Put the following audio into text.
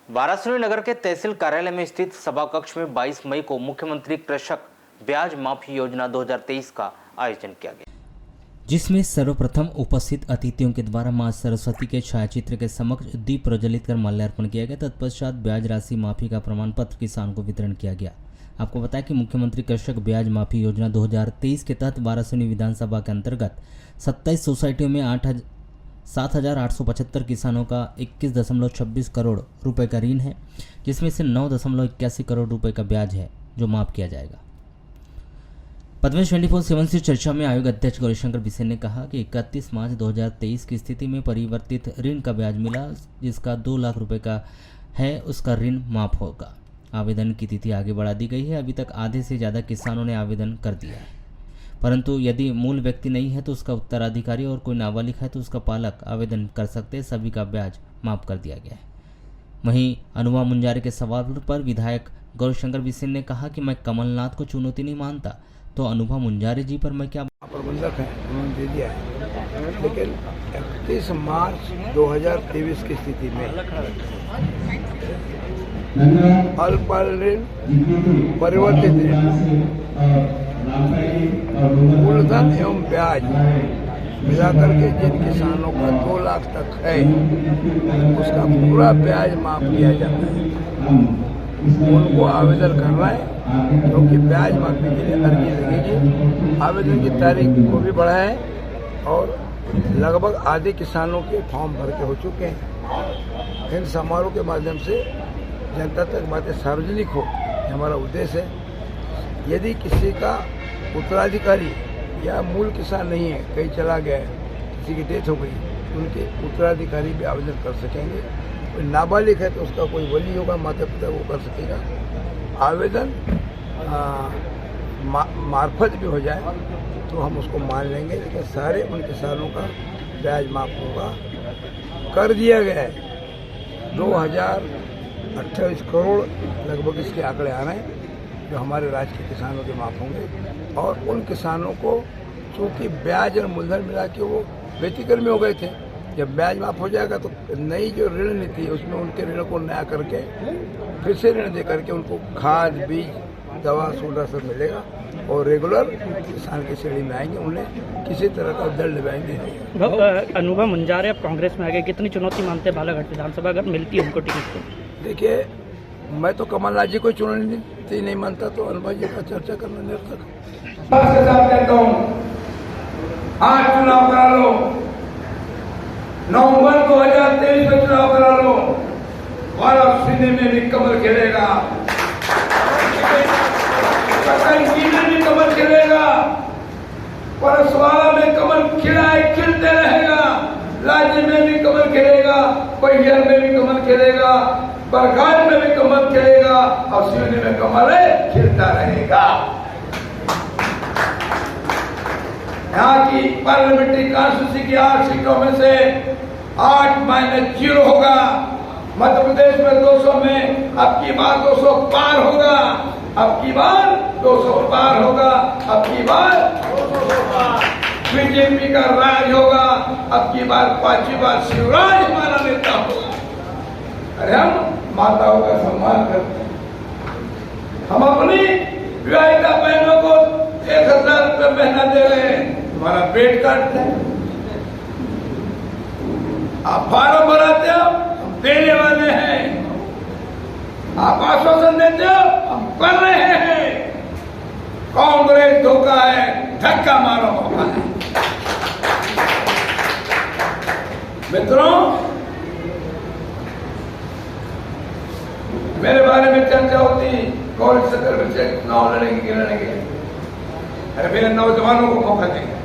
वाराणसी नगर के तहसील कार्यालय में स्थित सभा कक्ष में 22 मई को मुख्यमंत्री कृषक ब्याज माफी योजना 2023 का आयोजन किया गया, जिसमें सर्वप्रथम उपस्थित अतिथियों के द्वारा मां सरस्वती के छायाचित्र के समक्ष दीप प्रज्वलित कर माल्यार्पण किया गया। तत्पश्चात ब्याज राशि माफी का प्रमाण पत्र किसानों को वितरण किया गया। आपको बताया कि मुख्यमंत्री कृषक ब्याज माफी योजना 2023 के तहत वाराणसी विधानसभा के अंतर्गत 27 सोसाइटियों में 7,875 किसानों का 21.26 करोड़ रुपए का ऋण है, जिसमें से 9.81 करोड़ रुपए का ब्याज है जो माफ किया जाएगा। पद्मेश 24/7 से चर्चा में आयोग अध्यक्ष गौरीशंकर बिसेन ने कहा कि 31 मार्च 2023 की स्थिति में परिवर्तित ऋण का ब्याज मिला, जिसका 2 लाख रुपए का है, उसका ऋण माफ होगा। आवेदन की तिथि आगे बढ़ा दी गई है। अभी तक आधे से ज़्यादा किसानों ने आवेदन कर दिया है, परंतु यदि मूल व्यक्ति नहीं है तो उसका उत्तराधिकारी और कोई नाबालिग है तो उसका पालक आवेदन कर सकते हैं। सभी का ब्याज माफ कर दिया गया है। वहीं अनुभा मुंजारे के सवाल पर विधायक गौरीशंकर बिसेन ने कहा कि मैं कमलनाथ को चुनौती नहीं मानता, तो अनुभा मुंजारे जी पर मैं क्या प्रबंधक हैं, उन्होंने दे दिया है। लेकिन 31 मार्च 2023 की स्थिति में अल्पकाल ऋण, परिवर्तित ऋण, मूलधन एवं ब्याज मिलाकर के जिन किसानों का 2 लाख तक है, उसका पूरा ब्याज माफ किया जाता है। उनको आवेदन करना है, क्योंकि ब्याज माफी के लिए अर्जी लगेगी। आवेदन की तारीख को भी बढ़ा है और लगभग आधे किसानों के फॉर्म भर के हो चुके हैं। इन समारोह के माध्यम से जनता तक बातें सार्वजनिक हो, ये हमारा उद्देश्य है। यदि किसी का उत्तराधिकारी या मूल किसान नहीं है, कहीं चला गया है, किसी की डेथ हो गई, तो उनके उत्तराधिकारी भी आवेदन कर सकेंगे। कोई नाबालिग है तो उसका कोई वली होगा, माता पिता, वो कर सकेगा। आवेदन मार्फत भी हो जाए तो हम उसको मान लेंगे, लेकिन सारे उन किसानों का ब्याज माफ होगा। कर दिया गया है 2028 करोड़ लगभग इसके आंकड़े आ रहे हैं, जो हमारे राज्य के किसानों के माफ होंगे। और उन किसानों को चूँकि ब्याज और मूलधन मिला के वो बेतिकर्मी हो गए थे, जब ब्याज माफ हो जाएगा तो नई जो ऋण नीति है उसमें उनके ऋण को नया करके फिर से ऋण दे करके उनको खाद, बीज, दवा, सोडा सब मिलेगा और रेगुलर किसान की श्रेणी में आएंगे। उन्हें किसी तरह का दंड नहीं। अनुभा मुंजारे अब कांग्रेस में आ गए, कितनी चुनौती मानते हैं बालाघाट विधानसभा अगर मिलती है उनको टिकट? तो देखिए, मैं तो कमलनाथ जी को चुनौती नहीं मानता, तो अनुभा जी का चर्चा करना निरर्थक। आज चुनाव करा लो, नवंबर 2023 में चुनाव करा लो, वाराणसी में भी कमल खिलेगा, कटंकी में भी कमल खिलेगा, परसवाड़ा में कमल खिलते रहेगा, राज्य में भी कमल खिलेगा, पहियर में भी कमल खिलेगा, बरगाट में भी कमल खिलेगा और सिवनी में कमल खिलता रहेगा। यहाँ की पार्लियामेंट्री कॉन्स्टिट्यूंसी की 8 सीटों में से 8-0 होगा। मध्य प्रदेश में 200 में अब की बार 200 पार होगा, अब की बार 200 पार होगा, अब की बार 200 पार। बीजेपी का राज होगा, अब की बार 5वीं बार शिवराज हमारा नेता होगा। अरे हम माताओं का सम्मान करते हैं, हम अपनी विवाहिता बहनों को 1000 रुपये महीना दे रहे हैं, तुम्हारा पेट काटते हैं। आप फार्म भराते हो, हम देने वाले हैं। आप आश्वासन देते हो, हम कर रहे हैं। कांग्रेस धोखा है, धक्का मारो मौका है। मित्रों, मेरे बारे में चर्चा होती, कौन सदर में चुनाव लड़ेंगे कि लड़ेंगे। अरे मेरे नौजवानों को मौका देंगे।